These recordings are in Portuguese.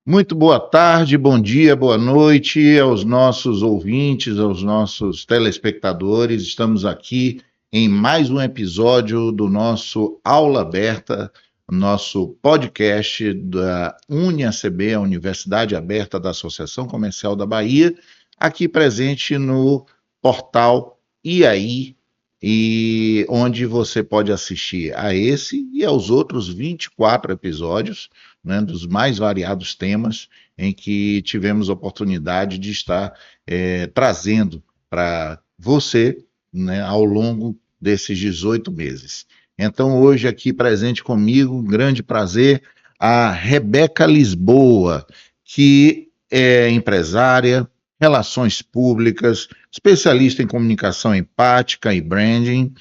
Muito boa tarde, bom dia, boa noite aos nossos ouvintes, aos nossos telespectadores. Estamos aqui em mais um episódio do nosso Aula Aberta, nosso podcast da UniACB, a Universidade Aberta da Associação Comercial da Bahia, aqui presente no portal IAI, e onde você pode assistir a esse e aos outros 24 episódios, né, dos mais variados temas em que tivemos oportunidade de estar trazendo para você, né, ao longo desses 18 meses. Então, hoje aqui presente comigo, um grande prazer, a Rebeca Lisboa, que é empresária, relações públicas, especialista em comunicação empática e branding,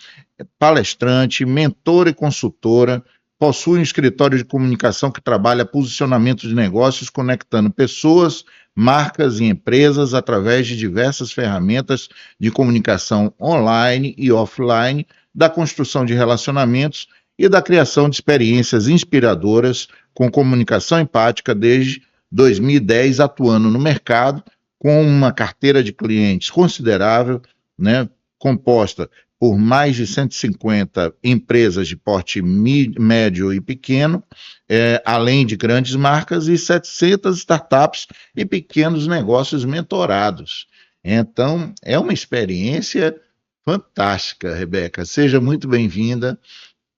palestrante, mentora e consultora, possui um escritório de comunicação que trabalha posicionamento de negócios, conectando pessoas, marcas e empresas através de diversas ferramentas de comunicação online e offline, da construção de relacionamentos e da criação de experiências inspiradoras com comunicação empática desde 2010, atuando no mercado com uma carteira de clientes considerável, né, composta por mais de 150 empresas de porte médio e pequeno, além de grandes marcas, e 700 startups e pequenos negócios mentorados. Então, é uma experiência fantástica, Rebeca. Seja muito bem-vinda.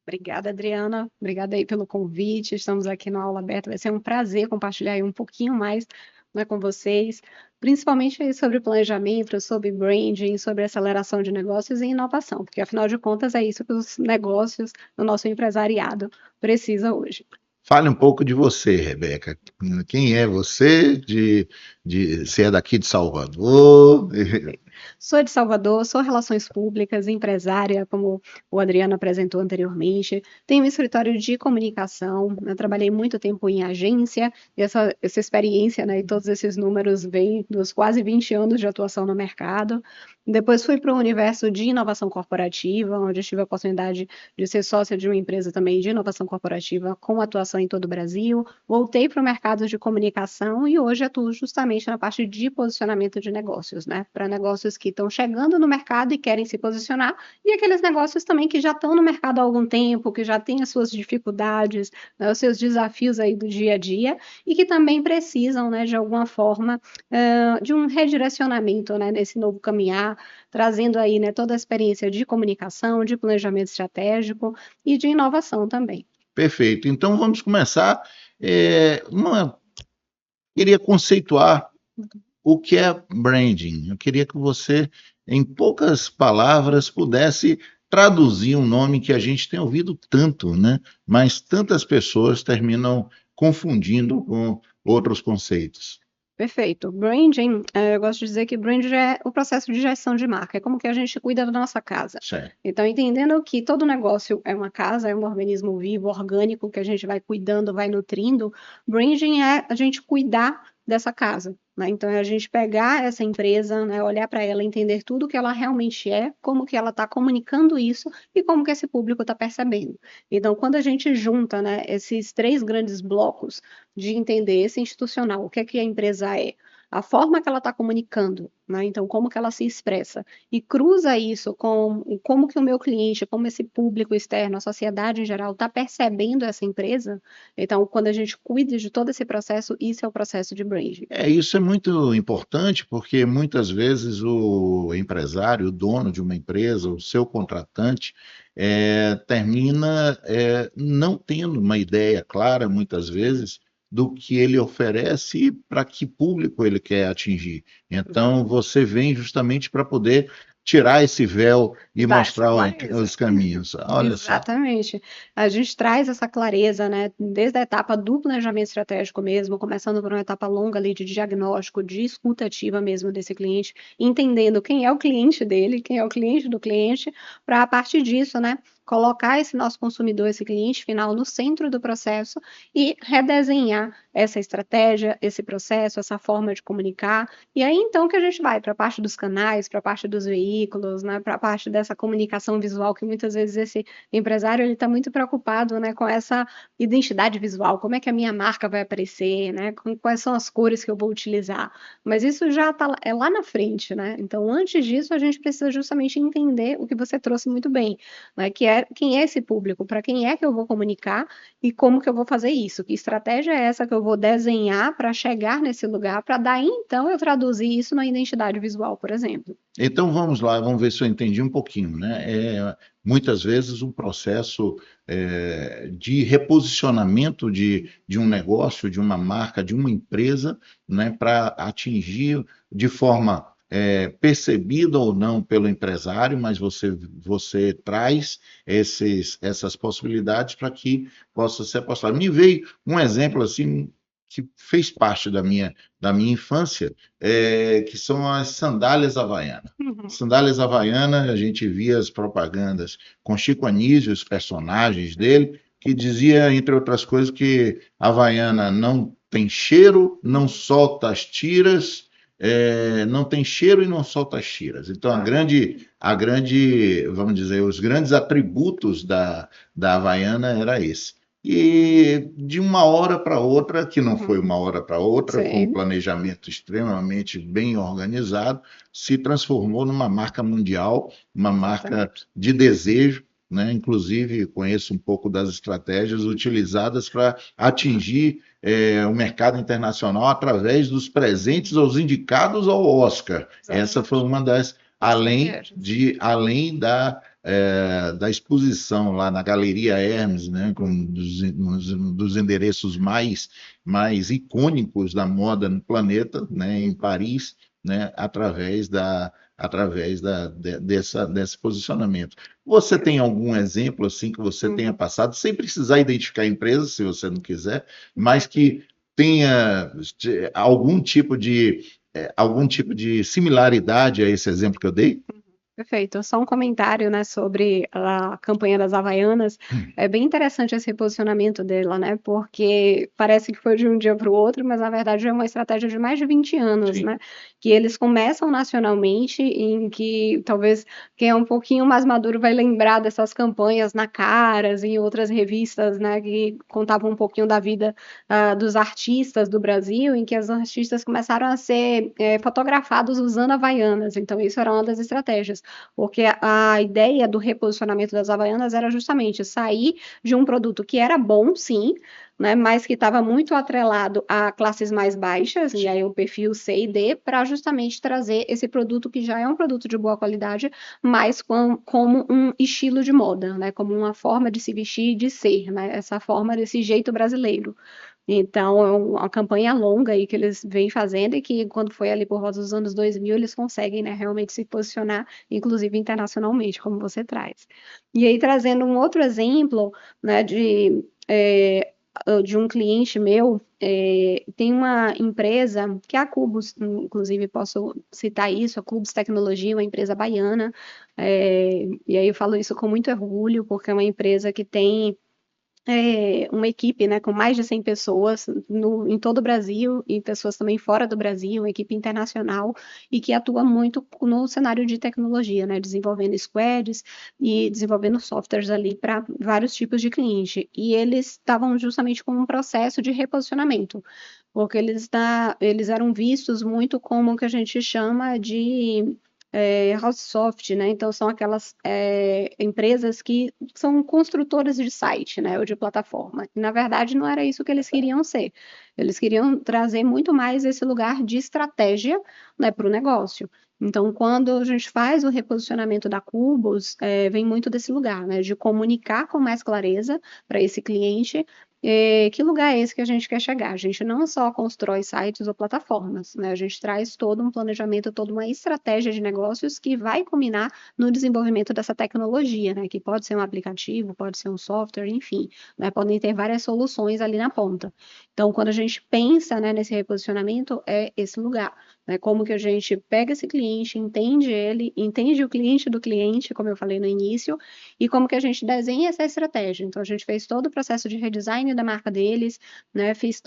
Obrigada, Adriana. Obrigada aí pelo convite. Estamos aqui na aula aberta. Vai ser um prazer compartilhar aí um pouquinho mais, né, com vocês, principalmente aí sobre planejamento, sobre branding, sobre aceleração de negócios e inovação, porque afinal de contas é isso que os negócios do nosso empresariado precisam hoje. Fale um pouco de você, Rebeca. Quem é você? Se é daqui de Salvador? Sou de Salvador, sou relações públicas, empresária, como o Adriano apresentou anteriormente. Tenho um escritório de comunicação, eu trabalhei muito tempo em agência, e essa experiência, né, e todos esses números vêm dos quase 20 anos de atuação no mercado. Depois fui para o universo de inovação corporativa, onde eu tive a oportunidade de ser sócia de uma empresa também de inovação corporativa com atuação em todo o Brasil. Voltei para o mercado de comunicação e hoje atuo justamente na parte de posicionamento de negócios, né? Para negócios que estão chegando no mercado e querem se posicionar, e aqueles negócios também que já estão no mercado há algum tempo, que já têm as suas dificuldades, né, os seus desafios aí do dia a dia, e que também precisam, né, de alguma forma, de um redirecionamento, né, nesse novo caminhar, trazendo aí, né, toda a experiência de comunicação, de planejamento estratégico e de inovação também. Perfeito. Então vamos começar. Queria conceituar o que é branding. Eu queria que você, em poucas palavras, pudesse traduzir um nome que a gente tem ouvido tanto, né? Mas tantas pessoas terminam confundindo com outros conceitos. Perfeito. Branding, eu gosto de dizer que branding é o processo de gestão de marca, é como que a gente cuida da nossa casa. Certo. Então, entendendo que todo negócio é uma casa, é um organismo vivo, orgânico, que a gente vai cuidando, vai nutrindo, branding é a gente cuidar dessa casa, né? Então, é a gente pegar essa empresa, né, olhar para ela, entender tudo que ela realmente é, como que ela está comunicando isso e como que esse público está percebendo. Então, quando a gente junta, né, esses três grandes blocos, de entender esse institucional, o que a empresa é, a forma que ela está comunicando, né? Então, como que ela se expressa, e cruza isso com como que o meu cliente, como esse público externo, a sociedade em geral, está percebendo essa empresa. Então, quando a gente cuida de todo esse processo, isso é o processo de branding. Isso é muito importante porque muitas vezes o empresário, o dono de uma empresa, o seu contratante, termina não tendo uma ideia clara, muitas vezes, do que ele oferece e para que público ele quer atingir. Então, você vem justamente para poder tirar esse véu e Dá essa mostrar clareza. os caminhos. Olha só. Exatamente. A gente traz essa clareza, né, desde a etapa do planejamento estratégico mesmo, começando por uma etapa longa ali de diagnóstico, de escuta ativa mesmo desse cliente, entendendo quem é o cliente dele, quem é o cliente do cliente, para a partir disso, né, colocar esse nosso consumidor, esse cliente final no centro do processo e redesenhar essa estratégia, esse processo, essa forma de comunicar. E aí então que a gente vai para a parte dos canais, para a parte dos veículos, né, para a parte dessa comunicação visual que muitas vezes esse empresário ele está muito preocupado, né, com essa identidade visual, como é que a minha marca vai aparecer, né, quais são as cores que eu vou utilizar. Mas isso já é lá na frente, né? Então, antes disso, a gente precisa justamente entender o que você trouxe muito bem, né? Que é quem é esse público, para quem é que eu vou comunicar e como que eu vou fazer isso, que estratégia é essa que eu vou desenhar para chegar nesse lugar, para daí então eu traduzir isso na identidade visual, por exemplo. Então vamos lá, vamos ver se eu entendi um pouquinho, né? Muitas vezes um processo de reposicionamento de um negócio, de uma marca, de uma empresa, né, para atingir de forma percebida ou não pelo empresário, mas você traz essas possibilidades para que possa ser apostado. Me veio um exemplo assim que fez parte da minha infância, que são as sandálias havaianas. Uhum. Sandálias havaianas, a gente via as propagandas com Chico Anísio, os personagens dele, que dizia, entre outras coisas, que a havaiana não tem cheiro, não solta as tiras, não tem cheiro e não solta as tiras. Então, vamos dizer, os grandes atributos da havaiana era esse. E de uma hora para outra, que não foi uma hora para outra, foi um Sim. planejamento extremamente bem organizado, se transformou numa marca mundial, uma marca Exatamente. de desejo, né? Inclusive, conheço um pouco das estratégias utilizadas para atingir o mercado internacional através dos presentes aos indicados ao Oscar. Essa foi uma das, além da exposição lá na Galeria Hermes, né, com um dos endereços mais icônicos da moda no planeta, né, em Paris, né, desse posicionamento. Você tem algum exemplo assim que você tenha passado, sem precisar identificar a empresa, se você não quiser, mas que tenha algum tipo de similaridade a esse exemplo que eu dei? Perfeito. Só um comentário, né, sobre a campanha das Havaianas. É bem interessante esse reposicionamento dela, né, porque parece que foi de um dia para o outro, mas na verdade é uma estratégia de mais de 20 anos, Sim. né, que eles começam nacionalmente, em que talvez quem é um pouquinho mais maduro vai lembrar dessas campanhas na Caras, em outras revistas, né, que contavam um pouquinho da vida dos artistas do Brasil, em que os artistas começaram a ser fotografados usando Havaianas. Então isso era uma das estratégias, porque a ideia do reposicionamento das Havaianas era justamente sair de um produto que era bom, sim, né, mas que estava muito atrelado a classes mais baixas, e aí o perfil C e D, para justamente trazer esse produto que já é um produto de boa qualidade, mas como um estilo de moda, né, como uma forma de se vestir e de ser, né, essa forma desse jeito brasileiro. Então, é uma campanha longa aí que eles vêm fazendo e que quando foi ali por volta dos anos 2000, eles conseguem, né, realmente se posicionar, inclusive internacionalmente, como você traz. E aí, trazendo um outro exemplo, né, de um cliente meu, tem uma empresa que é a Cubus, inclusive posso citar isso, a Cubus Tecnologia, uma empresa baiana, e aí eu falo isso com muito orgulho, porque é uma empresa que tem uma equipe, né, com mais de 100 pessoas em todo o Brasil e pessoas também fora do Brasil, uma equipe internacional e que atua muito no cenário de tecnologia, né, desenvolvendo squads e desenvolvendo softwares ali para vários tipos de cliente. E eles estavam justamente com um processo de reposicionamento, porque eles eram vistos muito como o que a gente chama de house soft, né? Então são aquelas empresas que são construtoras de site, né? Ou de plataforma. E, na verdade, não era isso que eles queriam ser. Eles queriam trazer muito mais esse lugar de estratégia, né, para o negócio. Então, quando a gente faz o reposicionamento da Cubos, vem muito desse lugar, né? De comunicar com mais clareza para esse cliente que lugar é esse que a gente quer chegar? A gente não só constrói sites ou plataformas, né? A gente traz todo um planejamento, toda uma estratégia de negócios que vai culminar no desenvolvimento dessa tecnologia, né? Que pode ser um aplicativo, pode ser um software, enfim, né? Podem ter várias soluções ali na ponta. Então, quando a gente pensa, né, nesse reposicionamento, é esse lugar. né? Como que a gente pega esse cliente, entende ele, entende o cliente do cliente, como eu falei no início, e como que a gente desenha essa estratégia. Então, a gente fez todo o processo de redesign da marca deles, né? Fiz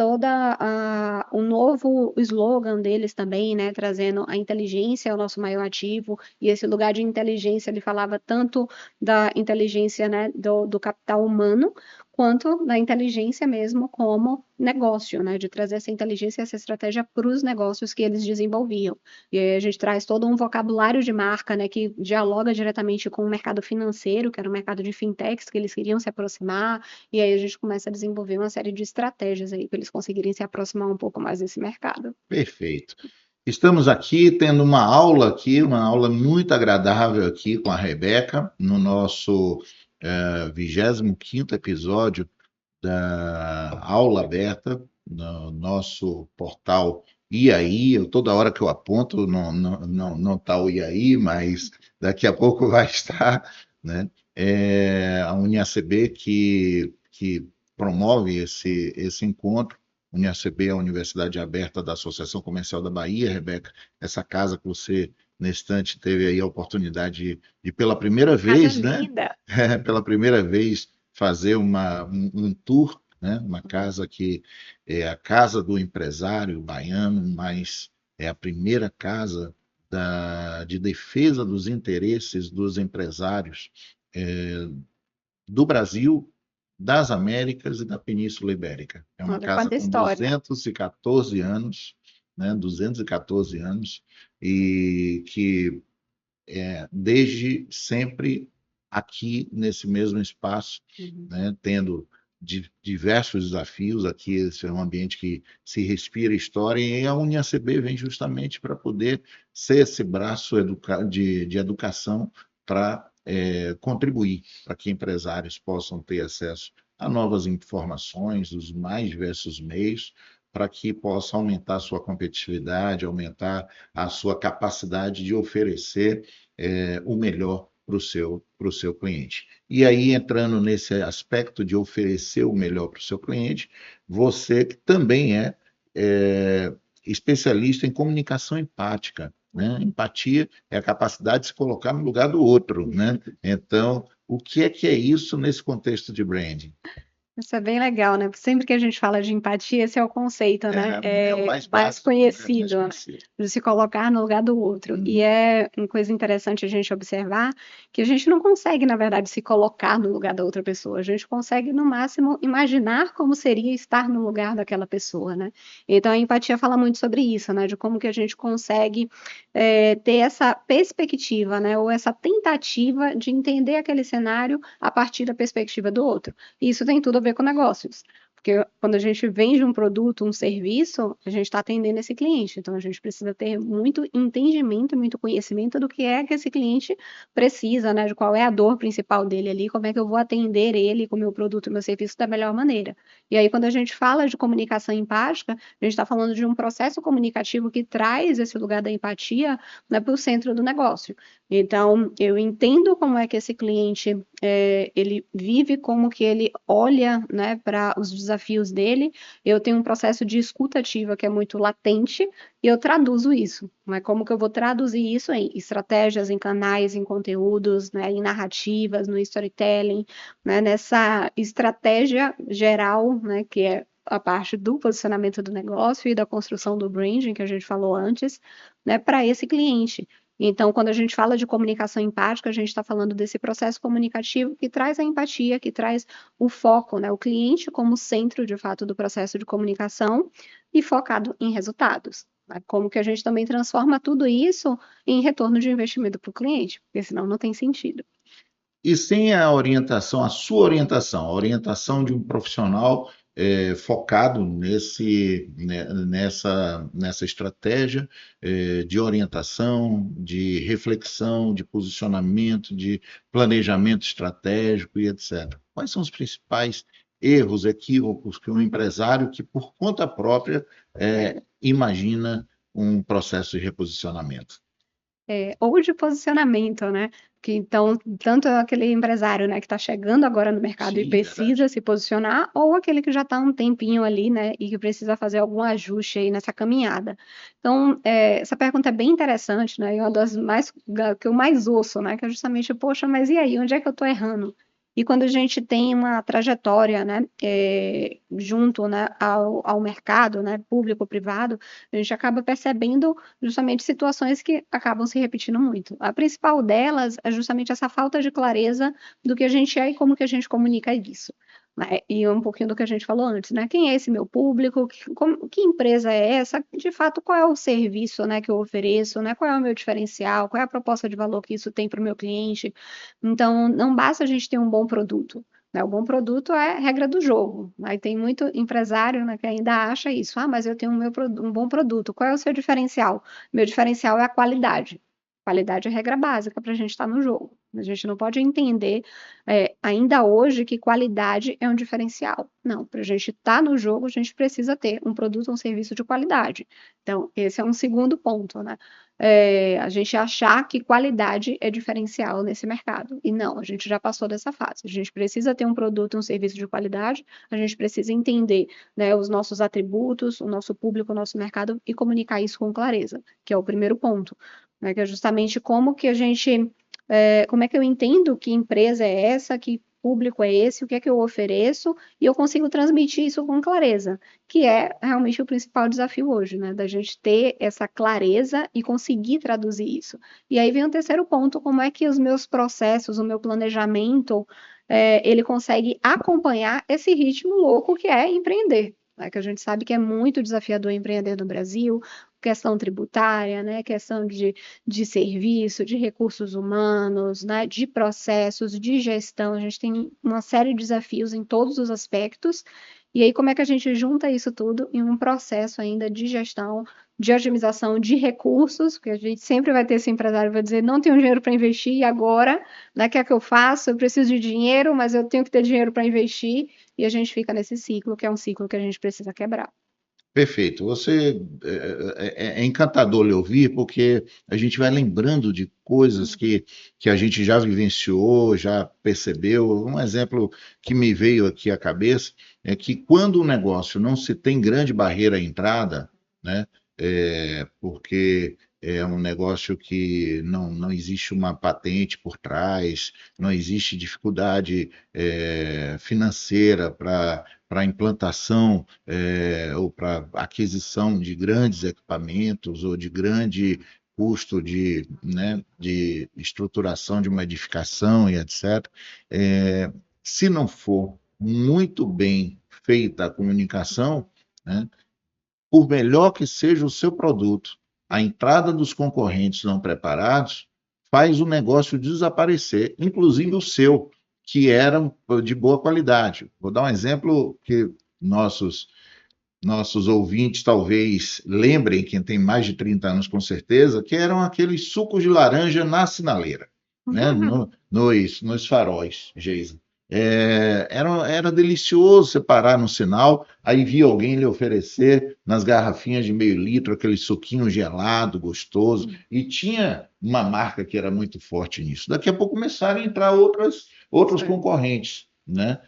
o novo slogan deles também, né? Trazendo a inteligência ao nosso maior ativo, e esse lugar de inteligência, ele falava tanto da inteligência, né, do capital humano, quanto da inteligência mesmo como negócio, né, de trazer essa inteligência e essa estratégia para os negócios que eles desenvolviam. E aí a gente traz todo um vocabulário de marca, né, que dialoga diretamente com o mercado financeiro, que era o mercado de fintechs que eles queriam se aproximar, e aí a gente começa a desenvolver uma série de estratégias aí para eles conseguirem se aproximar um pouco mais desse mercado. Perfeito. Estamos aqui tendo uma aula muito agradável aqui com a Rebeca, no nosso 25º episódio da aula aberta, no nosso portal IAI. Toda hora que eu aponto, não tá o IAI, mas daqui a pouco vai estar, né? A UniACB que promove esse encontro. UniACB é a Universidade Aberta da Associação Comercial da Bahia, Rebeca, essa casa que você, nesse instante, teve aí a oportunidade de pela primeira Casa vez, né? linda! Pela primeira vez fazer um tour, né? Uma casa que é a casa do empresário baiano, mas é a primeira casa de defesa dos interesses dos empresários do Brasil, das Américas e da Península Ibérica. É uma Olha casa quanta com história. 214 anos, né? 214 anos, e que desde sempre aqui nesse mesmo espaço, Uhum. né, tendo diversos desafios. Aqui esse é um ambiente que se respira história, e a UniACB vem justamente para poder ser esse braço de educação para contribuir para que empresários possam ter acesso a novas informações dos mais diversos meios, para que possa aumentar a sua competitividade, aumentar a sua capacidade de oferecer o melhor para o seu cliente. E aí, entrando nesse aspecto de oferecer o melhor para o seu cliente, você que também é especialista em comunicação empática. Né? Empatia é a capacidade de se colocar no lugar do outro. Né? Então, o que é isso nesse contexto de branding? Isso é bem legal, né? Sempre que a gente fala de empatia, esse é o conceito, né? É o mais Mais básico, é mais conhecido, né? conhecido. De se colocar no lugar do outro. E Uhum. é uma coisa interessante a gente observar que a gente não consegue, na verdade, se colocar no lugar da outra pessoa. A gente consegue, no máximo, imaginar como seria estar no lugar daquela pessoa, né? Então, a empatia fala muito sobre isso, né? De como que a gente consegue ter essa perspectiva, né? Ou essa tentativa de entender aquele cenário a partir da perspectiva do outro. E isso tem tudo a ver com negócios. Porque quando a gente vende um produto, um serviço, a gente está atendendo esse cliente. Então, a gente precisa ter muito entendimento, muito conhecimento do que é que esse cliente precisa, né? De qual é a dor principal dele ali, como é que eu vou atender ele com o meu produto e meu serviço da melhor maneira. E aí, quando a gente fala de comunicação empática, a gente está falando de um processo comunicativo que traz esse lugar da empatia, né, para o centro do negócio. Então, eu entendo como é que esse cliente ele vive, como que ele olha, né, para os desafios dele. Eu tenho um processo de escuta ativa que é muito latente e eu traduzo isso. Né, como que eu vou traduzir isso em estratégias, em canais, em conteúdos, né, em narrativas, no storytelling, né, nessa estratégia geral, né, que é a parte do posicionamento do negócio e da construção do branding que a gente falou antes, né, para esse cliente. Então, quando a gente fala de comunicação empática, a gente está falando desse processo comunicativo que traz a empatia, que traz o foco, né? O cliente como centro, de fato, do processo de comunicação e focado em resultados. Né? Como que a gente também transforma tudo isso em retorno de investimento para o cliente, porque senão não tem sentido. E sem a orientação, a sua orientação, a orientação de um profissional focado nessa estratégia de orientação, de reflexão, de posicionamento, de planejamento estratégico e etc. Quais são os principais erros, equívocos que um empresário que, por conta própria, imagina um processo de reposicionamento? Ou de posicionamento, né? Que então, tanto aquele empresário, né, que está chegando agora no mercado e Sim, precisa verdade. se posicionar, ou aquele que já está há um tempinho ali, né, e que precisa fazer algum ajuste aí nessa caminhada. Então, essa pergunta é bem interessante, né, e uma das mais que eu mais ouço, né, que é justamente, poxa, mas e aí, onde é que eu estou errando? E quando a gente tem uma trajetória, né, junto, né, ao mercado, né, público-privado, a gente acaba percebendo justamente situações que acabam se repetindo muito. A principal delas é justamente essa falta de clareza do que a gente é e como que a gente comunica isso. Né? E um pouquinho do que a gente falou antes, né? Quem é esse meu público? Que empresa é essa? De fato, qual é o serviço, né, que eu ofereço? Né? Qual é o meu diferencial? Qual é a proposta de valor que isso tem para o meu cliente? Então, não basta a gente ter um bom produto. Né? O bom produto é regra do jogo. Aí tem muito empresário, né, que ainda acha isso. Ah, mas eu tenho um bom produto. Qual é o seu diferencial? Meu diferencial é a qualidade. Qualidade é regra básica para a gente estar no jogo. A gente não pode entender ainda hoje que qualidade é um diferencial. Não, para a gente estar no jogo, a gente precisa ter um produto ou um serviço de qualidade. Então, esse é um segundo ponto, né? A gente achar que qualidade é diferencial nesse mercado. E não, a gente já passou dessa fase. A gente precisa ter um produto, um serviço de qualidade, a gente precisa entender, né, os nossos atributos, o nosso público, o nosso mercado e comunicar isso com clareza, que é o primeiro ponto, né, que é justamente como é que eu entendo que empresa é essa, que público é esse, o que é que eu ofereço, e eu consigo transmitir isso com clareza, que é realmente o principal desafio hoje, né? Da gente ter essa clareza e conseguir traduzir isso. E aí vem o terceiro ponto, como é que os meus processos, o meu planejamento, ele consegue acompanhar esse ritmo louco que é empreender. Né? Que a gente sabe que é muito desafiador empreender no Brasil, questão tributária, né? Questão de serviço, de recursos humanos, né, de processos, de gestão. A gente tem uma série de desafios em todos os aspectos. E aí, como é que a gente junta isso tudo em um processo ainda de gestão, de otimização de recursos? Porque a gente sempre vai ter esse empresário que vai dizer, não tenho dinheiro para investir, e agora, né, o que é que eu faço? Eu preciso de dinheiro, mas eu tenho que ter dinheiro para investir, e a gente fica nesse ciclo, que é um ciclo que a gente precisa quebrar. Perfeito. Você é encantador lhe ouvir, porque a gente vai lembrando de coisas que a gente já vivenciou, já percebeu. Um exemplo que me veio aqui à cabeça é que quando o negócio não se tem grande barreira à entrada, né, porque é um negócio que não existe uma patente por trás, não existe dificuldade financeira para implantação ou para aquisição de grandes equipamentos ou de grande custo né, de estruturação de uma edificação e etc. Se não for muito bem feita a comunicação, né, por melhor que seja o seu produto, a entrada dos concorrentes não preparados faz o negócio desaparecer, inclusive o seu, que era de boa qualidade. Vou dar um exemplo que nossos ouvintes talvez lembrem, quem tem mais de 30 anos com certeza, que eram aqueles sucos de laranja na sinaleira, né? Nos faróis, Geisa. Era delicioso você parar no sinal, aí via alguém lhe oferecer nas garrafinhas de meio litro aquele suquinho gelado, gostoso, e tinha uma marca que era muito forte nisso. Daqui a pouco começaram a entrar outros concorrentes, né?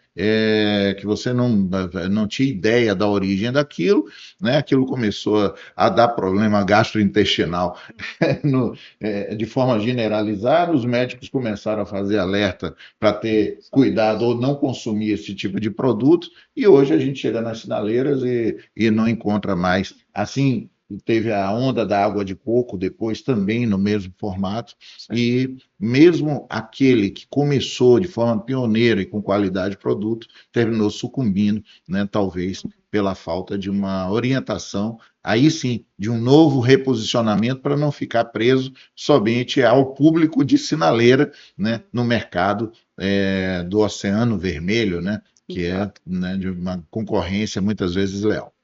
Que você não tinha ideia da origem daquilo, né? Aquilo começou a dar problema gastrointestinal de forma generalizada, os médicos começaram a fazer alerta para ter cuidado ou não consumir esse tipo de produto, e hoje a gente chega nas sinaleiras e não encontra mais. Assim, teve a onda da água de coco depois também no mesmo formato, e mesmo aquele que começou de forma pioneira e com qualidade de produto, terminou sucumbindo, né, talvez pela falta de uma orientação, aí sim, de um novo reposicionamento para não ficar preso somente ao público de sinaleira, né, no mercado do Oceano Vermelho, né, que é, né, de uma concorrência muitas vezes leal.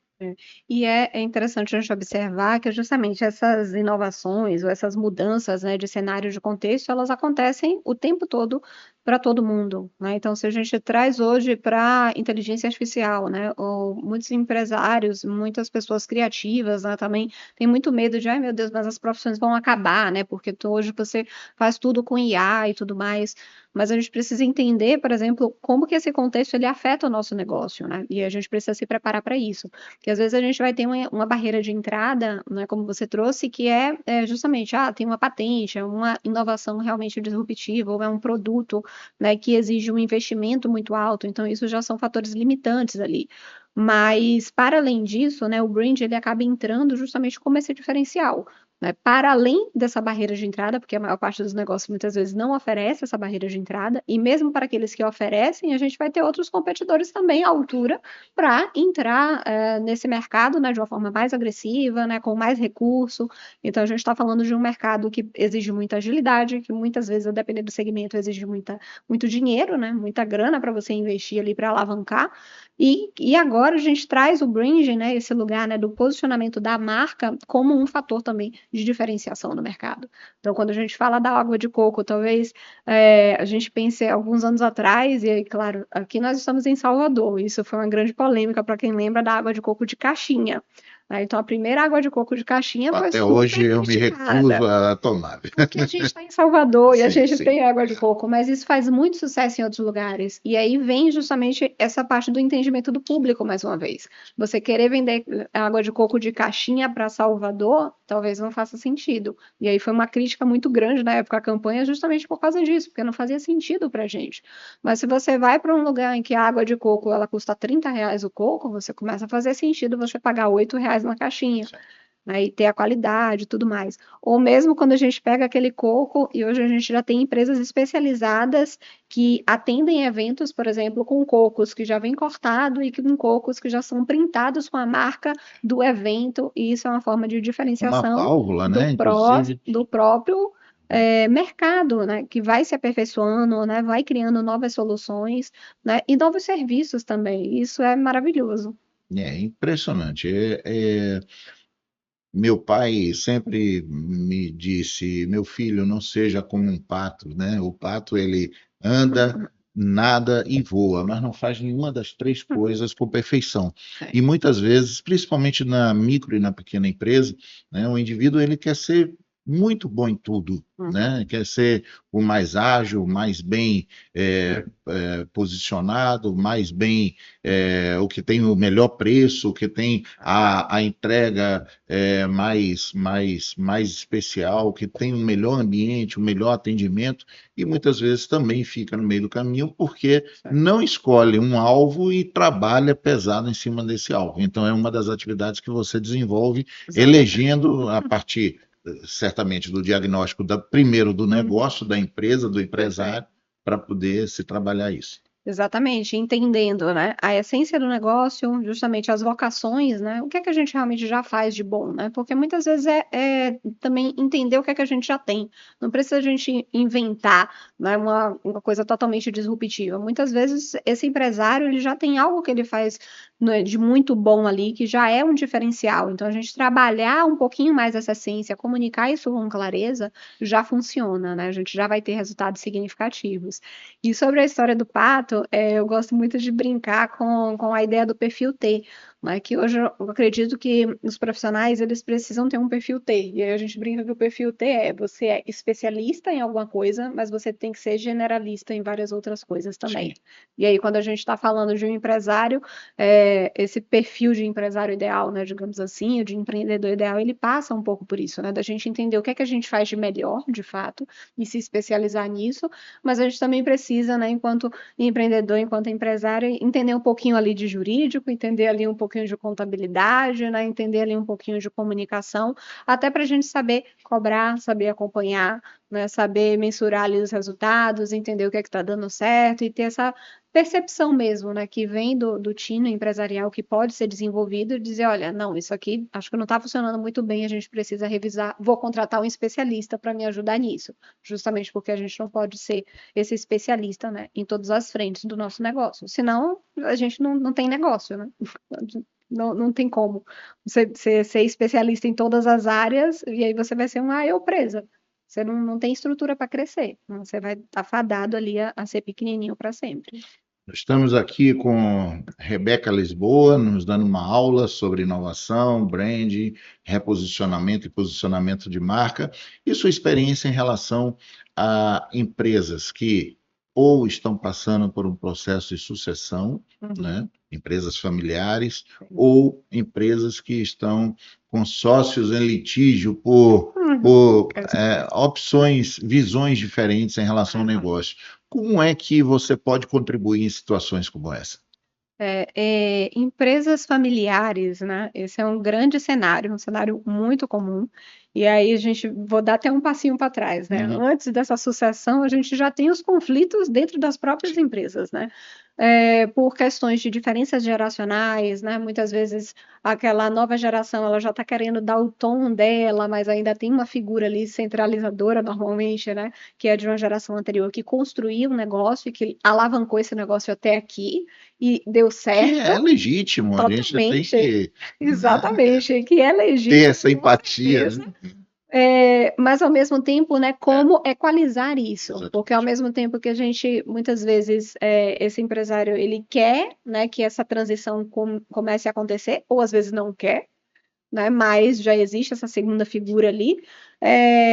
E é interessante a gente observar que justamente essas inovações ou essas mudanças, né, de cenário de contexto, elas acontecem o tempo todo para todo mundo, né? Então, se a gente traz hoje para inteligência artificial, né? Ou muitos empresários, muitas pessoas criativas, né, também tem muito medo de, ai meu Deus, mas as profissões vão acabar, né? Porque hoje você faz tudo com IA e tudo mais. Mas a gente precisa entender, por exemplo, como que esse contexto ele afeta o nosso negócio, né? E a gente precisa se preparar para isso. Porque às vezes a gente vai ter uma barreira de entrada, né, como você trouxe, que é justamente, tem uma patente, é uma inovação realmente disruptiva, ou é um produto, né, que exige um investimento muito alto, então isso já são fatores limitantes ali. Mas, para além disso, né, o brand ele acaba entrando justamente como esse diferencial, né, para além dessa barreira de entrada, porque a maior parte dos negócios muitas vezes não oferece essa barreira de entrada, e mesmo para aqueles que oferecem, a gente vai ter outros competidores também à altura para entrar nesse mercado, né, de uma forma mais agressiva, né, com mais recurso. Então, a gente está falando de um mercado que exige muita agilidade, que muitas vezes, a depender do segmento, exige muito dinheiro, né, muita grana para você investir ali para alavancar. E agora a gente traz o branding, né, esse lugar, né, do posicionamento da marca como um fator também de diferenciação no mercado. Então, quando a gente fala da água de coco, talvez a gente pense alguns anos atrás, e aí, claro, aqui nós estamos em Salvador, isso foi uma grande polêmica para quem lembra da água de coco de caixinha. Né? Então, a primeira água de coco de caixinha foi Até hoje super eu me recuso criticada. a tomar. Porque a gente está em Salvador e a Sim, gente sim. tem água de coco, mas isso faz muito sucesso em outros lugares. E aí vem justamente essa parte do entendimento do público, mais uma vez. Você querer vender água de coco de caixinha para Salvador, talvez não faça sentido. E aí foi uma crítica muito grande na época a campanha, justamente por causa disso, porque não fazia sentido para a gente. Mas se você vai para um lugar em que a água de coco ela custa R$ 30 o coco, você começa a fazer sentido você pagar R$ 8 na caixinha, né, e ter a qualidade e tudo mais. Ou mesmo quando a gente pega aquele coco, e hoje a gente já tem empresas especializadas que atendem eventos, por exemplo, com cocos que já vem cortado e com cocos que já são printados com a marca do evento, e isso é uma forma de Uma diferenciação válvula, né? Inclusive, do próprio mercado, né, que vai se aperfeiçoando, né, vai criando novas soluções, né, e novos serviços também. Isso é maravilhoso. é impressionante. Meu pai sempre me disse, meu filho, não seja como um pato, né? O pato, ele anda, nada e voa, mas não faz nenhuma das três coisas com perfeição. É. E muitas vezes, principalmente na micro e na pequena empresa, né, o indivíduo ele quer ser muito bom em tudo, Uhum. né? Quer ser o mais ágil, mais bem posicionado, mais bem, o que tem o melhor preço, o que tem a entrega mais especial, que tem um melhor ambiente, um melhor atendimento, e muitas vezes também fica no meio do caminho porque não escolhe um alvo e trabalha pesado em cima desse alvo. Então, é uma das atividades que você desenvolve, Exatamente. elegendo a partir, certamente, do diagnóstico primeiro do Uhum. negócio, da empresa, do empresário, para poder se trabalhar isso. Exatamente, entendendo, né, a essência do negócio, justamente as vocações, né, o que é que a gente realmente já faz de bom, né, porque muitas vezes é também entender o que é que a gente já tem, não precisa a gente inventar, né, uma coisa totalmente disruptiva, muitas vezes esse empresário, ele já tem algo que ele faz, né, de muito bom ali, que já é um diferencial, então a gente trabalhar um pouquinho mais essa essência, comunicar isso com clareza, já funciona, né, a gente já vai ter resultados significativos. E sobre a história do pato, eu gosto muito de brincar com a ideia do perfil T, né? Que hoje eu acredito que os profissionais eles precisam ter um perfil T. E aí a gente brinca que o perfil T você é especialista em alguma coisa, mas você tem que ser generalista em várias outras coisas também. Sim. E aí, quando a gente está falando de um empresário, esse perfil de empresário ideal, né, digamos assim, o de empreendedor ideal, ele passa um pouco por isso, né? Da gente entender o que é que a gente faz de melhor, de fato, e se especializar nisso, mas a gente também precisa, né, enquanto empreendedor, enquanto empresário, entender um pouquinho ali de jurídico, entender ali um pouquinho de contabilidade, né, entender ali um pouquinho de comunicação, até para a gente saber cobrar, saber acompanhar, né, saber mensurar ali os resultados, entender o que é que está dando certo e ter essa percepção mesmo, né, que vem do tino empresarial que pode ser desenvolvido e dizer, olha, não, isso aqui acho que não está funcionando muito bem, a gente precisa revisar, vou contratar um especialista para me ajudar nisso, justamente porque a gente não pode ser esse especialista, né, em todas as frentes do nosso negócio. Senão, a gente não tem negócio, né? Não tem como você ser especialista em todas as áreas e aí você vai ser uma eu presa. você não tem estrutura para crescer. Você vai estar fadado ali a ser pequenininho para sempre. Estamos aqui com Rebeca Lisboa, nos dando uma aula sobre inovação, branding, reposicionamento e posicionamento de marca, e sua experiência em relação a empresas que ou estão passando por um processo de sucessão, né? Empresas familiares, ou empresas que estão com sócios em litígio por opções, visões diferentes em relação ao negócio. Como é que você pode contribuir em situações como essa? Empresas familiares, né? Esse é um grande cenário, um cenário muito comum. E aí vou dar até um passinho para trás, né? Antes dessa sucessão, a gente já tem os conflitos dentro das próprias empresas, né? Por questões de diferenças geracionais, né? Muitas vezes aquela nova geração ela já está querendo dar o tom dela, mas ainda tem uma figura ali centralizadora normalmente, né? Que é de uma geração anterior que construiu um negócio e que alavancou esse negócio até aqui e deu certo. Que é legítimo, a gente tem que exatamente, que é legítimo ter essa empatia. Mas ao mesmo tempo, né, como equalizar isso? Porque ao mesmo tempo que a gente, muitas vezes, esse empresário, ele quer, né, que essa transição comece a acontecer, ou às vezes não quer, né, mas já existe essa segunda figura ali,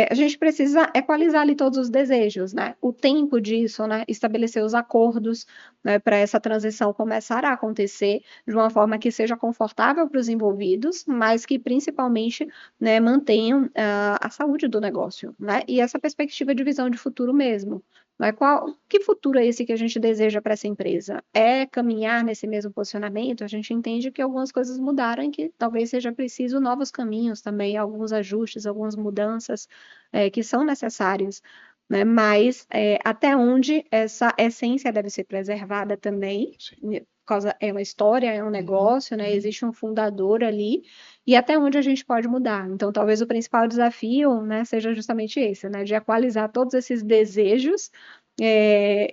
a gente precisa equalizar ali todos os desejos, né, o tempo disso, né, estabelecer os acordos, né, para essa transição começar a acontecer de uma forma que seja confortável para os envolvidos, mas que principalmente, né, mantenham a saúde do negócio, né, e essa perspectiva de visão de futuro mesmo. Né? Que futuro é esse que a gente deseja para essa empresa? É caminhar nesse mesmo posicionamento? A gente entende que algumas coisas mudaram e que talvez seja preciso novos caminhos também, alguns ajustes, algumas mudanças que são necessárias. Né? Mas até onde essa essência deve ser preservada também, por causa é uma história, é um negócio, né? Existe um fundador ali, e até onde a gente pode mudar. Então, talvez o principal desafio, né, seja justamente esse, né, de equalizar todos esses desejos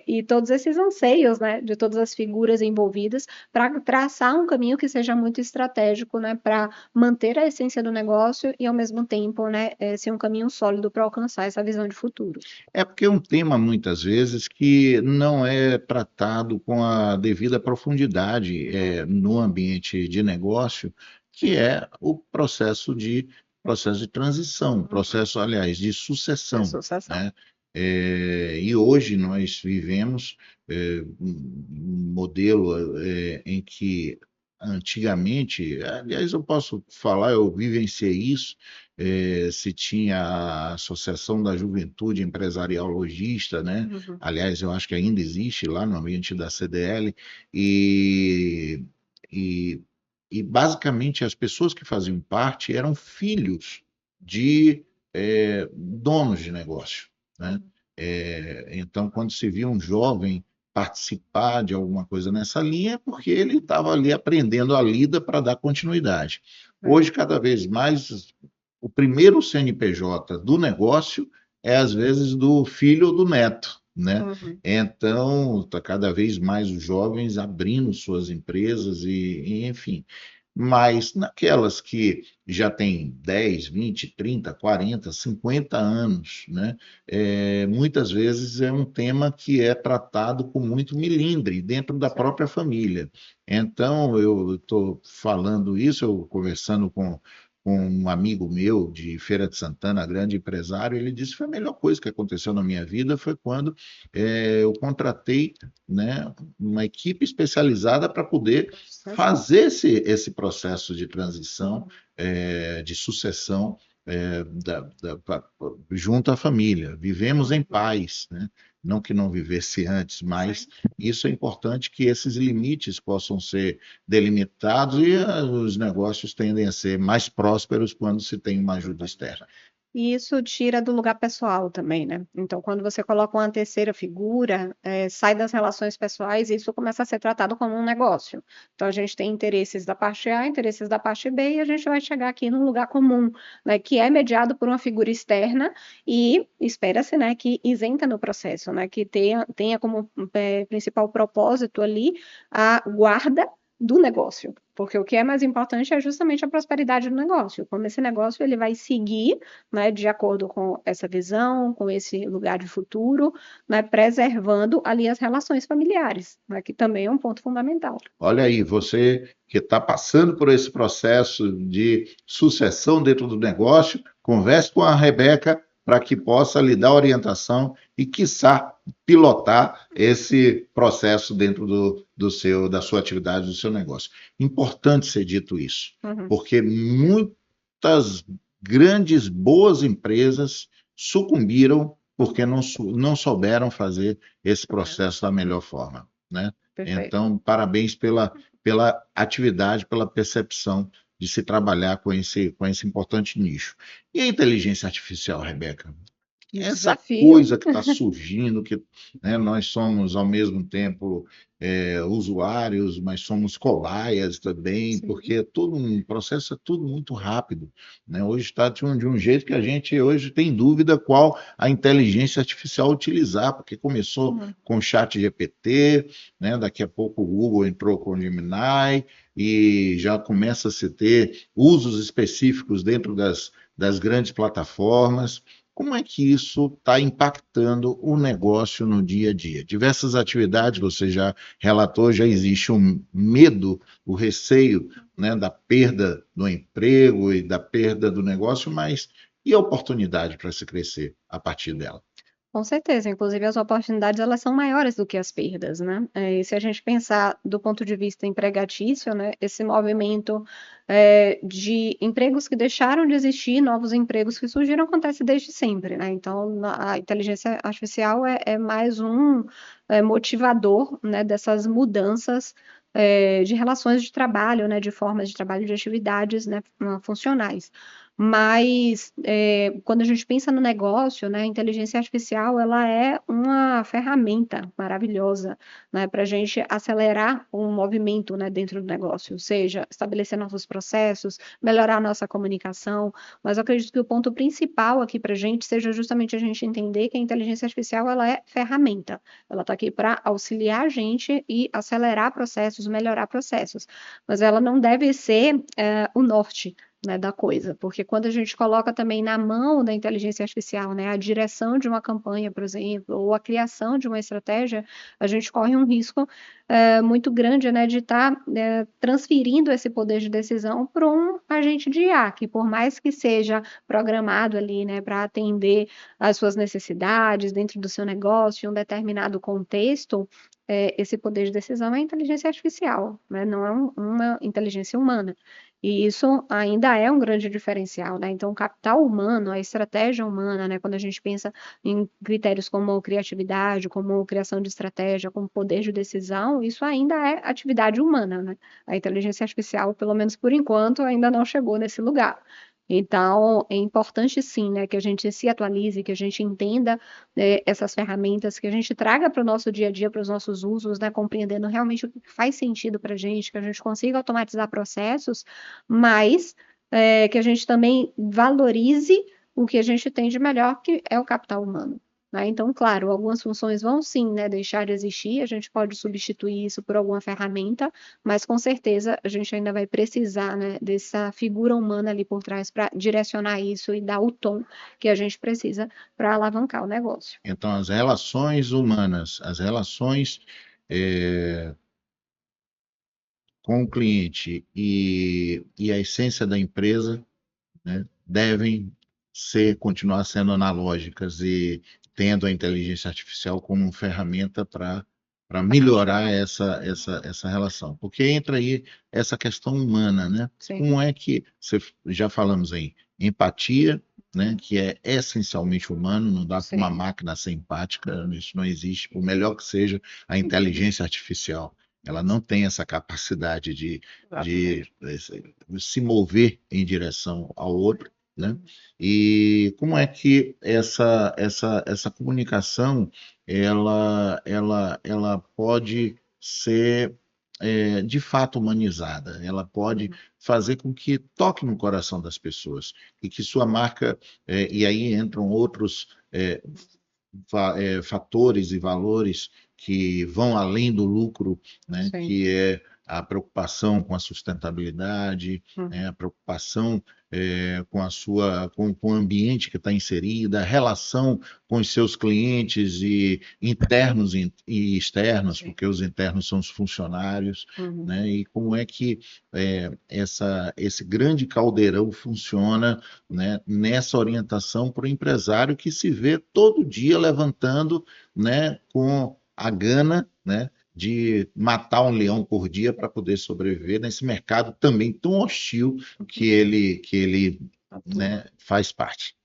e todos esses anseios, né, de todas as figuras envolvidas, para traçar um caminho que seja muito estratégico, né, para manter a essência do negócio e, ao mesmo tempo, né, ser um caminho sólido para alcançar essa visão de futuro. É porque é um tema, muitas vezes, que não é tratado com a devida profundidade no ambiente de negócio, que é o processo de transição, processo, aliás, de sucessão. Né? E hoje nós vivemos um modelo em que antigamente, aliás, eu posso falar, eu vivenciei isso, se tinha a Associação da Juventude Empresarial Logista, né? Aliás, eu acho que ainda existe lá no ambiente da CDL, e, e basicamente as pessoas que faziam parte eram filhos de donos de negócio. Né? Então, quando se via um jovem participar de alguma coisa nessa linha, é porque ele estava ali aprendendo a lida para dar continuidade. Hoje, cada vez mais, o primeiro CNPJ do negócio é, às vezes, do filho ou do neto. Né? Então, está cada vez mais os jovens abrindo suas empresas enfim. Mas naquelas que já têm 10, 20, 30, 40, 50 anos, né? Muitas vezes é um tema que é tratado com muito milindre dentro da própria família. Então, eu estou falando isso, eu conversando com um amigo meu de Feira de Santana, grande empresário, ele disse que foi a melhor coisa que aconteceu na minha vida foi quando eu contratei, né, uma equipe especializada para poder fazer esse processo de transição, de sucessão junto à família. Vivemos em paz, né? Não que não vivesse antes, mas isso é importante que esses limites possam ser delimitados e os negócios tendem a ser mais prósperos quando se tem uma ajuda externa. E isso tira do lugar pessoal também, né? Então, quando você coloca uma terceira figura, sai das relações pessoais e isso começa a ser tratado como um negócio. Então, a gente tem interesses da parte A, interesses da parte B, e a gente vai chegar aqui num lugar comum, né? Que é mediado por uma figura externa e espera-se, né? Que isenta no processo, né? Que tenha como principal propósito ali a guarda, do negócio, porque o que é mais importante é justamente a prosperidade do negócio, como esse negócio ele vai seguir, né, de acordo com essa visão, com esse lugar de futuro, né, preservando ali as relações familiares, né, que também é um ponto fundamental. Olha aí, você que está passando por esse processo de sucessão dentro do negócio, converse com a Rebeca para que possa lhe dar orientação e, quiçá, pilotar esse processo dentro da sua atividade, do seu negócio. Importante ser dito isso, Uhum. porque muitas grandes, boas empresas sucumbiram porque não souberam fazer esse processo da melhor forma, né? Perfeito. Então, parabéns pela atividade, pela percepção de se trabalhar com esse importante nicho. E a inteligência artificial, Rebeca? Essa Desafio. coisa que está surgindo, que, né, nós somos ao mesmo tempo usuários, mas somos cobaias também, Sim. porque o processo é tudo muito rápido, né? Hoje está de um jeito que a gente hoje tem dúvida qual a inteligência artificial utilizar, porque começou Uhum. com o chat GPT, né? Daqui a pouco o Google entrou com o Gemini e já começa a se ter usos específicos dentro das grandes plataformas. Como é que isso está impactando o negócio no dia a dia? Diversas atividades, você já relatou, já existe um medo, o receio, né, da perda do emprego e da perda do negócio, mas e a oportunidade para se crescer a partir dela? Com certeza, inclusive as oportunidades elas são maiores do que as perdas, né? E se a gente pensar do ponto de vista empregatício, né, esse movimento de empregos que deixaram de existir, novos empregos que surgiram, acontece desde sempre, né? Então, a inteligência artificial é mais um motivador, né, dessas mudanças de relações de trabalho, né, de formas de trabalho, de atividades, né, funcionais. Mas quando a gente pensa no negócio, né, a inteligência artificial ela é uma ferramenta maravilhosa, né, para a gente acelerar o movimento, né, dentro do negócio, ou seja, estabelecer novos processos, melhorar a nossa comunicação. Mas eu acredito que o ponto principal aqui para a gente seja justamente a gente entender que a inteligência artificial ela é ferramenta. Ela está aqui para auxiliar a gente e acelerar processos, melhorar processos. Mas ela não deve ser o norte, né, da coisa, porque quando a gente coloca também na mão da inteligência artificial, né, a direção de uma campanha, por exemplo, ou a criação de uma estratégia, a gente corre um risco muito grande, né, de estar transferindo esse poder de decisão para um agente de IA, que por mais que seja programado ali, né, para atender às suas necessidades dentro do seu negócio, em um determinado contexto, esse poder de decisão é inteligência artificial, né, não é uma inteligência humana. E isso ainda é um grande diferencial, né? Então, o capital humano, a estratégia humana, né? Quando a gente pensa em critérios como criatividade, como criação de estratégia, como poder de decisão, isso ainda é atividade humana, né? A inteligência artificial, pelo menos por enquanto, ainda não chegou nesse lugar. Então, é importante sim, né, que a gente se atualize, que a gente entenda essas ferramentas, que a gente traga para o nosso dia a dia, para os nossos usos, né, compreendendo realmente o que faz sentido para a gente, que a gente consiga automatizar processos, mas que a gente também valorize o que a gente tem de melhor, que é o capital humano. Né? Então, claro, algumas funções vão sim, né, deixar de existir, a gente pode substituir isso por alguma ferramenta, mas com certeza a gente ainda vai precisar, né, dessa figura humana ali por trás para direcionar isso e dar o tom que a gente precisa para alavancar o negócio. Então, as relações humanas, as relações eh, com o cliente e a essência da empresa, né, devem continuar sendo analógicas e tendo a inteligência artificial como ferramenta para melhorar essa relação. Porque entra aí essa questão humana, né? Sim, Como é que, já falamos em empatia, né, que é essencialmente humano, não dá para uma sim, máquina ser empática, isso não existe, por melhor que seja a inteligência artificial. Ela não tem essa capacidade de exatamente. se mover em direção ao outro, né? E como é que essa comunicação ela pode ser de fato humanizada, ela pode Uhum. fazer com que toque no coração das pessoas e que sua marca, e aí entram outros fatores e valores que vão além do lucro, né? Sim. Que é a preocupação com a sustentabilidade, a preocupação com com o ambiente que está inserida, a relação com os seus clientes e internos e externos, porque os internos são os funcionários, né? E como é que esse grande caldeirão funciona, né, nessa orientação para o empresário que se vê todo dia levantando, né, com a gana, né, de matar um leão por dia para poder sobreviver nesse mercado também tão hostil que ele, né, faz parte.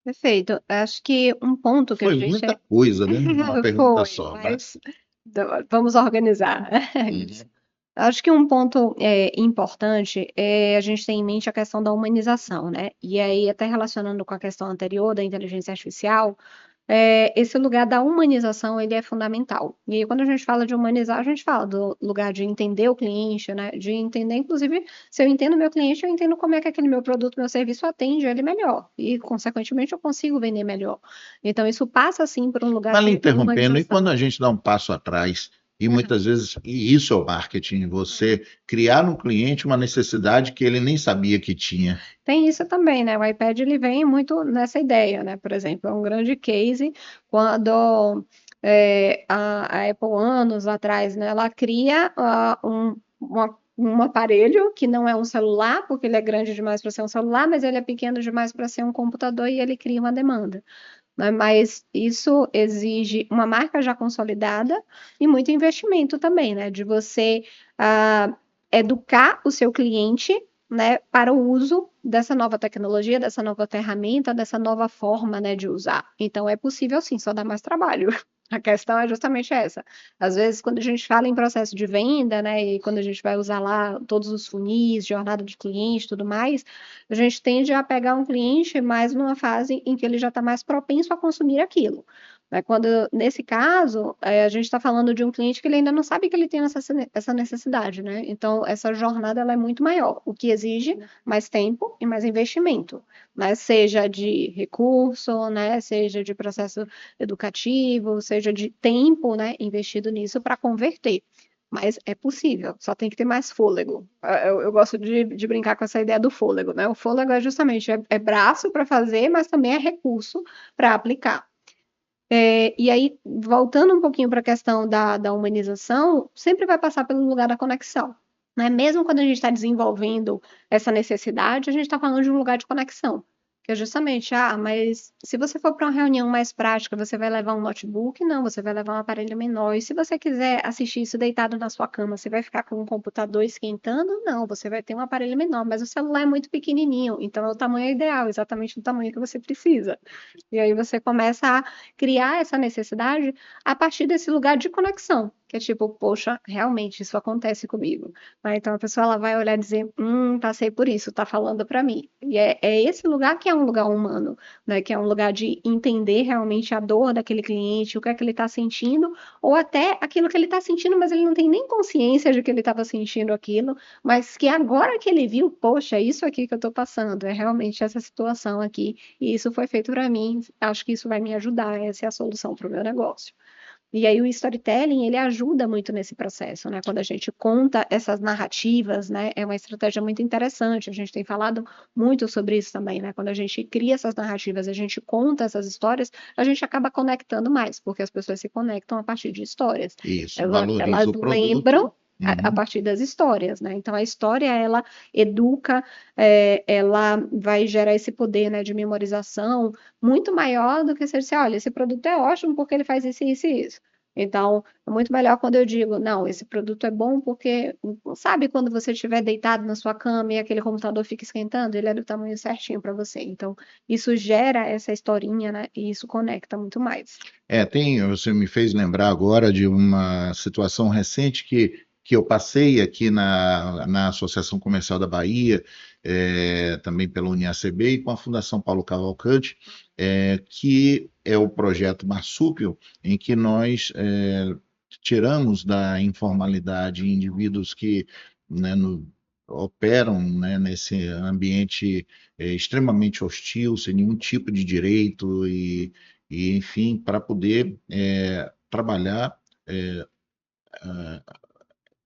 Perfeito. Acho que um ponto que a Foi gente muita coisa, né? Uma pergunta foi, só, mas... mas vamos organizar. Uhum. Acho que um ponto importante é a gente ter em mente a questão da humanização, né? E aí, até relacionando com a questão anterior da inteligência artificial, esse lugar da humanização ele é fundamental. E aí, quando a gente fala de humanizar, a gente fala do lugar de entender o cliente, né? De entender, inclusive, se eu entendo o meu cliente, eu entendo como é que aquele meu produto, meu serviço atende ele melhor. E, consequentemente, eu consigo vender melhor. Então, isso passa, sim, por um lugar Mas lhe de interrompendo, e quando humanização. a gente dá um passo atrás, e muitas vezes, e isso é o marketing, você criar no cliente uma necessidade que ele nem sabia que tinha. Tem isso também, né? O iPad ele vem muito nessa ideia, né? Por exemplo, é um grande case quando a Apple, anos atrás, né, ela cria um aparelho que não é um celular, porque ele é grande demais para ser um celular, mas ele é pequeno demais para ser um computador e ele cria uma demanda, né? Mas isso exige uma marca já consolidada e muito investimento também, né? De você educar o seu cliente, né, para o uso dessa nova tecnologia, dessa nova ferramenta, dessa nova forma, né, de usar. Então é possível sim, só dá mais trabalho. A questão é justamente essa. Às vezes, quando a gente fala em processo de venda, né, e quando a gente vai usar lá todos os funis, jornada de cliente, tudo mais, a gente tende a pegar um cliente mais numa fase em que ele já está mais propenso a consumir aquilo. Né? Quando, nesse caso, a gente está falando de um cliente que ele ainda não sabe que ele tem essa necessidade, né? Então, essa jornada ela é muito maior, o que exige mais tempo e mais investimento, né? Seja de recurso, né? Seja de processo educativo, seja de tempo, né? Investido nisso para converter. Mas é possível, só tem que ter mais fôlego. Eu gosto de brincar com essa ideia do fôlego, né? O fôlego é justamente braço para fazer, mas também é recurso para aplicar. E aí, voltando um pouquinho para a questão da humanização, sempre vai passar pelo lugar da conexão. Né? Mesmo quando a gente está desenvolvendo essa necessidade, a gente está falando de um lugar de conexão. Que é justamente, mas se você for para uma reunião mais prática, você vai levar um notebook? Não, você vai levar um aparelho menor. E se você quiser assistir isso deitado na sua cama, você vai ficar com um computador esquentando? Não, você vai ter um aparelho menor, mas o celular é muito pequenininho, então é o tamanho ideal, exatamente o tamanho que você precisa. E aí você começa a criar essa necessidade a partir desse lugar de conexão, que é tipo, poxa, realmente isso acontece comigo. Né? Então a pessoa ela vai olhar e dizer, passei por isso, tá falando para mim. E é esse lugar que é um lugar humano, né? Que é um lugar de entender realmente a dor daquele cliente, o que é que ele está sentindo, ou até aquilo que ele está sentindo, mas ele não tem nem consciência de que ele estava sentindo aquilo, mas que agora que ele viu, poxa, é isso aqui que eu estou passando, é realmente essa situação aqui, e isso foi feito para mim, acho que isso vai me ajudar, essa é a solução para o meu negócio. E aí o storytelling, ele ajuda muito nesse processo, né? Quando a gente conta essas narrativas, né? É uma estratégia muito interessante. A gente tem falado muito sobre isso também, né? Quando a gente cria essas narrativas, a gente conta essas histórias, a gente acaba conectando mais, porque as pessoas se conectam a partir de histórias. Isso, Elas valoriza o lembram produto. a Uhum. partir das histórias, né? Então a história ela educa, ela vai gerar esse poder, né, de memorização muito maior do que se você, olha, esse produto é ótimo porque ele faz isso, isso e isso. Então, é muito melhor quando eu digo, não, esse produto é bom porque, sabe quando você estiver deitado na sua cama e aquele computador fica esquentando? Ele é do tamanho certinho para você. Então, isso gera essa historinha, né? E isso conecta muito mais. Você me fez lembrar agora de uma situação recente que eu passei aqui na Associação Comercial da Bahia, também pela UniACB e com a Fundação Paulo Cavalcante, que é o projeto Marsúpio, em que nós tiramos da informalidade indivíduos que, né, operam, né, nesse ambiente extremamente hostil, sem nenhum tipo de direito e enfim, para poder trabalhar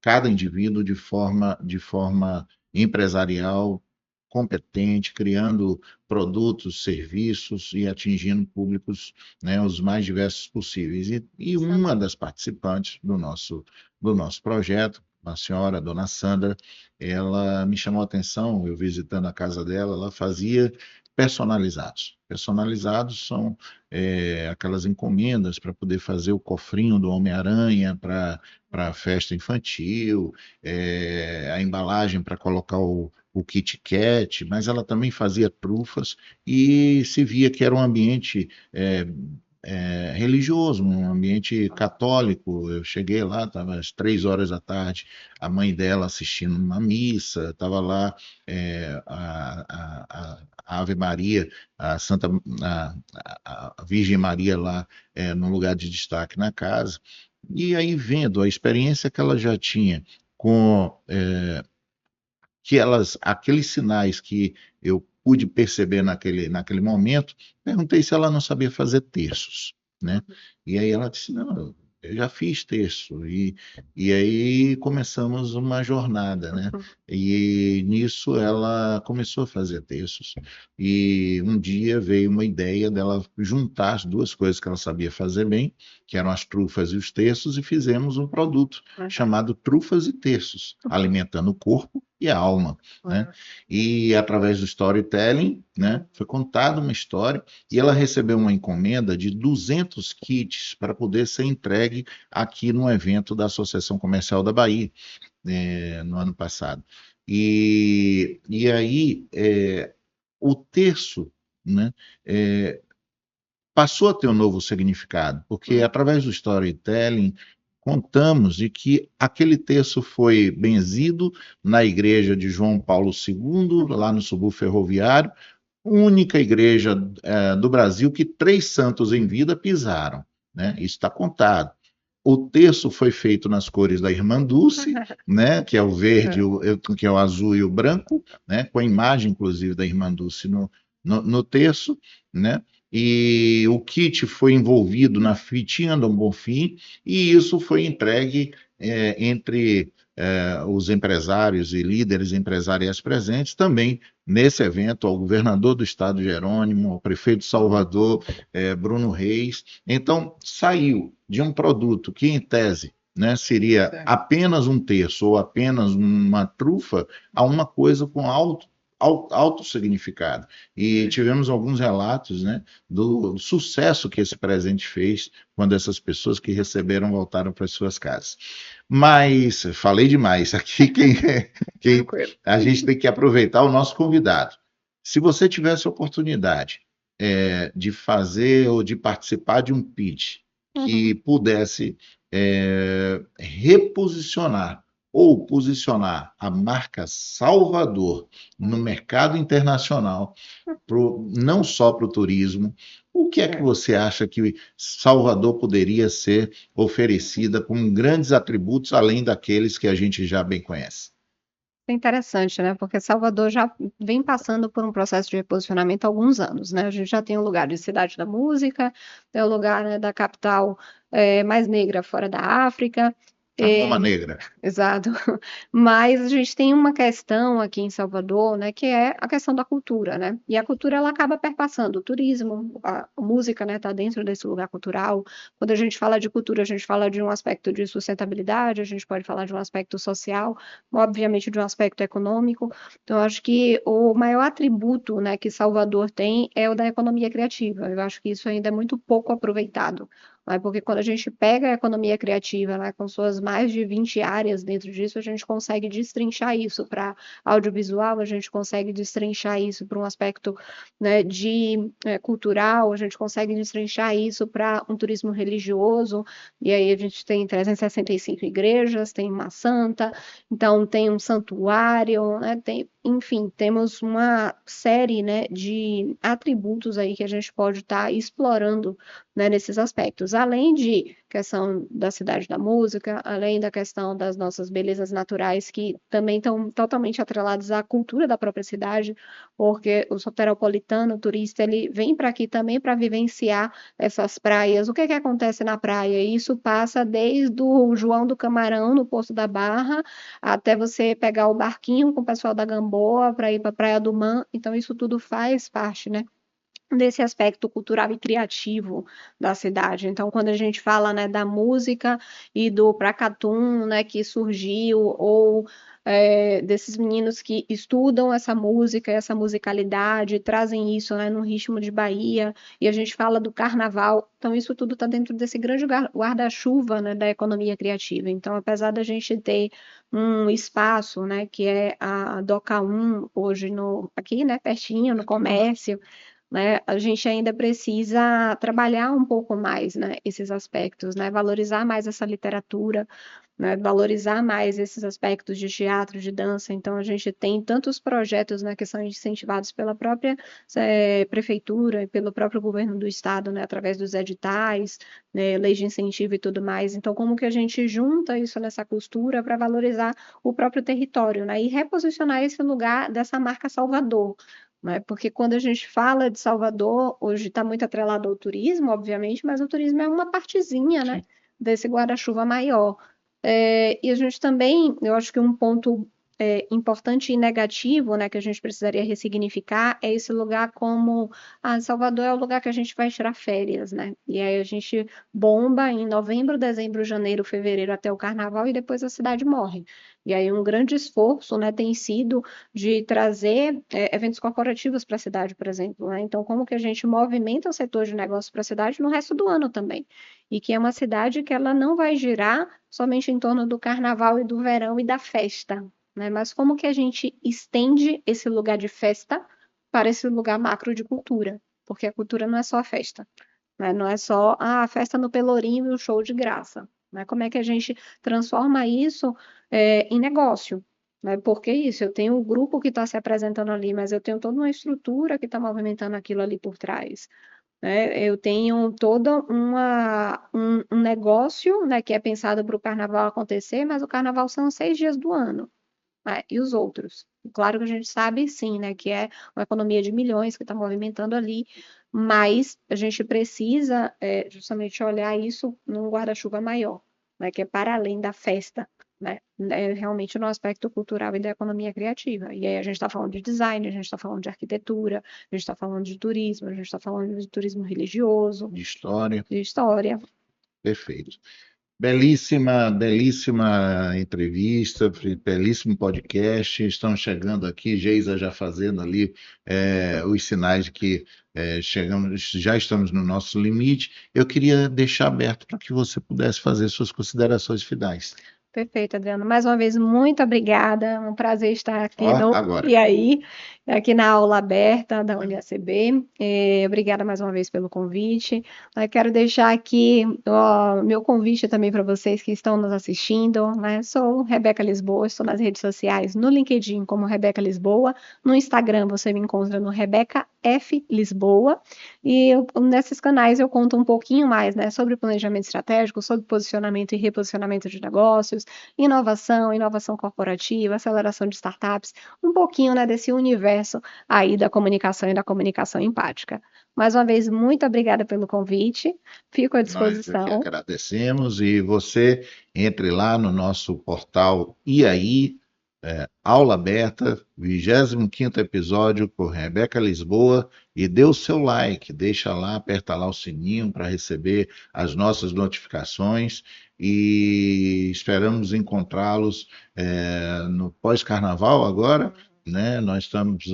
cada indivíduo de forma empresarial, competente, criando produtos, serviços e atingindo públicos, né, os mais diversos possíveis. E uma das participantes do nosso projeto, a senhora, a dona Sandra, ela me chamou a atenção, eu visitando a casa dela, ela fazia personalizados. Personalizados são aquelas encomendas para poder fazer o cofrinho do Homem-Aranha para a festa infantil, a embalagem para colocar o Kit Kat, mas ela também fazia trufas e se via que era um ambiente religioso, um ambiente católico. Eu cheguei lá, estava às 3 horas da tarde, a mãe dela assistindo uma missa, estava lá a Ave Maria, a Santa, a Virgem Maria lá no lugar de destaque na casa. E aí vendo a experiência que ela já tinha com aqueles sinais que eu pude perceber naquele momento, perguntei se ela não sabia fazer terços, né? E aí ela disse, não, eu já fiz terço. E aí começamos uma jornada, né? E nisso ela começou a fazer terços. E um dia veio uma ideia dela juntar as duas coisas que ela sabia fazer bem, que eram as trufas e os terços, e fizemos um produto chamado Trufas e Terços, alimentando o corpo e a alma, né? E através do storytelling, né, foi contada uma história e ela recebeu uma encomenda de 200 kits para poder ser entregue aqui no evento da Associação Comercial da Bahia, no ano passado. E aí o terço, né, passou a ter um novo significado, porque através do storytelling contamos de que aquele terço foi benzido na igreja de João Paulo II, lá no subúrbio ferroviário, única igreja do Brasil que 3 santos em vida pisaram, né? Isso está contado. O terço foi feito nas cores da Irmã Dulce, né? Que é o verde, que é o azul e o branco, né? Com a imagem, inclusive, da Irmã Dulce no terço, né? E o kit foi envolvido na fitinha do Bonfim e isso foi entregue entre os empresários e líderes empresariais presentes, também nesse evento, ao governador do estado Jerônimo, ao prefeito de Salvador, Bruno Reis. Então, saiu de um produto que, em tese, né, seria apenas um terço ou apenas uma trufa, a uma coisa com alto significado. E tivemos alguns relatos, né, do sucesso que esse presente fez quando essas pessoas que receberam voltaram para as suas casas. Mas falei demais. Aqui a gente tem que aproveitar o nosso convidado. Se você tivesse a oportunidade de fazer ou de participar de um pitch que pudesse reposicionar ou posicionar a marca Salvador no mercado internacional, não só para o turismo, o que é que você acha que Salvador poderia ser oferecida com grandes atributos, além daqueles que a gente já bem conhece? É interessante, né? Porque Salvador já vem passando por um processo de reposicionamento há alguns anos, né? A gente já tem o lugar de cidade da música, tem o lugar, né, da capital mais negra fora da África. A Roma Negra. Exato. Mas a gente tem uma questão aqui em Salvador, né, que é a questão da cultura, né? E a cultura ela acaba perpassando o turismo, a música, né, tá dentro desse lugar cultural. Quando a gente fala de cultura, a gente fala de um aspecto de sustentabilidade, a gente pode falar de um aspecto social, obviamente de um aspecto econômico. Então, eu acho que o maior atributo, né, que Salvador tem é o da economia criativa. Eu acho que isso ainda é muito pouco aproveitado. Né? Porque quando a gente pega a economia criativa, né, com suas mais de 20 áreas dentro disso, a gente consegue destrinchar isso para audiovisual, a gente consegue destrinchar isso para um aspecto, né, de cultural, a gente consegue destrinchar isso para um turismo religioso, e aí a gente tem 365 igrejas, tem uma santa, então tem um santuário, né, enfim, temos uma série, né, de atributos aí que a gente pode estar explorando né, nesses aspectos. Além de questão da cidade da música, além da questão das nossas belezas naturais, que também estão totalmente atreladas à cultura da própria cidade, porque o soteropolitano, o turista, ele vem para aqui também para vivenciar essas praias. O que que acontece na praia? Isso passa desde o João do Camarão, no Poço da Barra, até você pegar o barquinho com o pessoal da Gamboa para ir para a Praia do Man. Então, isso tudo faz parte, né, desse aspecto cultural e criativo da cidade. Então, quando a gente fala, né, da música e do Pracatum, né, que surgiu, ou desses meninos que estudam essa música, essa musicalidade, trazem isso, né, no ritmo de Bahia, e a gente fala do carnaval, então isso tudo está dentro desse grande guarda-chuva, né, da economia criativa. Então, apesar da gente ter um espaço, né, que é a Doca 1, hoje aqui, né, pertinho, no comércio, né, a gente ainda precisa trabalhar um pouco mais, né, esses aspectos, né, valorizar mais essa literatura, né, valorizar mais esses aspectos de teatro, de dança. Então, a gente tem tantos projetos, né, que são incentivados pela própria prefeitura e pelo próprio governo do estado, né, através dos editais, né, leis de incentivo e tudo mais. Então, como que a gente junta isso nessa costura para valorizar o próprio território, né, e reposicionar esse lugar dessa marca Salvador, né? Porque quando a gente fala de Salvador, hoje está muito atrelado ao turismo, obviamente, mas o turismo é uma partezinha, né, desse guarda-chuva maior. E a gente também, eu acho que um ponto importante e negativo, né, que a gente precisaria ressignificar é esse lugar como Salvador é o lugar que a gente vai tirar férias, né? E aí a gente bomba em novembro, dezembro, janeiro, fevereiro até o carnaval e depois a cidade morre. E aí um grande esforço, né, tem sido de trazer eventos corporativos para a cidade, por exemplo, né? Então, como que a gente movimenta o setor de negócios para a cidade no resto do ano também? E que é uma cidade que ela não vai girar somente em torno do carnaval e do verão e da festa, né? Mas como que a gente estende esse lugar de festa para esse lugar macro de cultura? Porque a cultura não é só a festa, né? Não é só a festa no Pelourinho e o show de graça, né? Como é que a gente transforma isso em negócio? Né? Porque isso, eu tenho um grupo que está se apresentando ali, mas eu tenho toda uma estrutura que está movimentando aquilo ali por trás, né? Eu tenho todo um negócio, né, que é pensado para o carnaval acontecer, mas o carnaval são 6 dias do ano, né? E os outros? Claro que a gente sabe, sim, né, que é uma economia de milhões que está movimentando ali, mas a gente precisa justamente olhar isso num guarda-chuva maior, né, que é para além da festa, né, realmente no aspecto cultural e da economia criativa. E aí a gente está falando de design, a gente está falando de arquitetura, a gente está falando de turismo, a gente está falando de turismo religioso, De história. de história. Perfeito. Belíssima, belíssima entrevista, belíssimo podcast. Estão chegando aqui, Geisa já fazendo ali os sinais de que chegamos, já estamos no nosso limite. Eu queria deixar aberto para que você pudesse fazer suas considerações finais. Perfeito, Adriana. Mais uma vez, muito obrigada. É um prazer estar aqui Ó, no agora. E aí, aqui na aula aberta da UniACB. Obrigada mais uma vez pelo convite. Eu quero deixar aqui meu convite também para vocês que estão nos assistindo, né? Sou Rebeca Lisboa, estou nas redes sociais, no LinkedIn como Rebeca Lisboa, no Instagram você me encontra no Rebeca F Lisboa. E nesses canais eu conto um pouquinho mais, né, sobre planejamento estratégico, sobre posicionamento e reposicionamento de negócios, inovação corporativa, aceleração de startups, um pouquinho, né, desse universo aí da comunicação e da comunicação empática. Mais uma vez, muito obrigada pelo convite, fico à Nós aqui disposição. agradecemos e você entre lá no nosso portal E aí, aula aberta, 25º episódio por Rebeca Lisboa e dê o seu like, deixa lá, aperta lá o sininho para receber as nossas notificações e esperamos encontrá-los no pós-carnaval agora, né? Nós estamos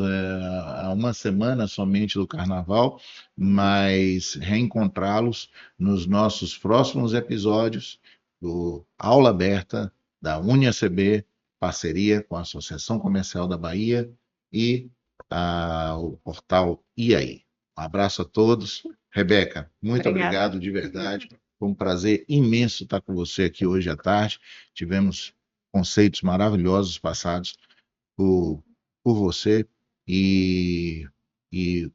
há uma semana somente do carnaval, mas reencontrá-los nos nossos próximos episódios do Aula Aberta da UniACB, parceria com a Associação Comercial da Bahia e o portal E aí. Um abraço a todos. Rebeca, muito Obrigada. obrigado de verdade. Foi um prazer imenso estar com você aqui hoje à tarde. Tivemos conceitos maravilhosos passados por você e que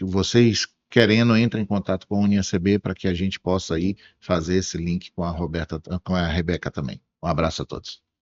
vocês querendo, entra em contato com a UniaCB para que a gente possa aí fazer esse link com a Rebeca também. Um abraço a todos.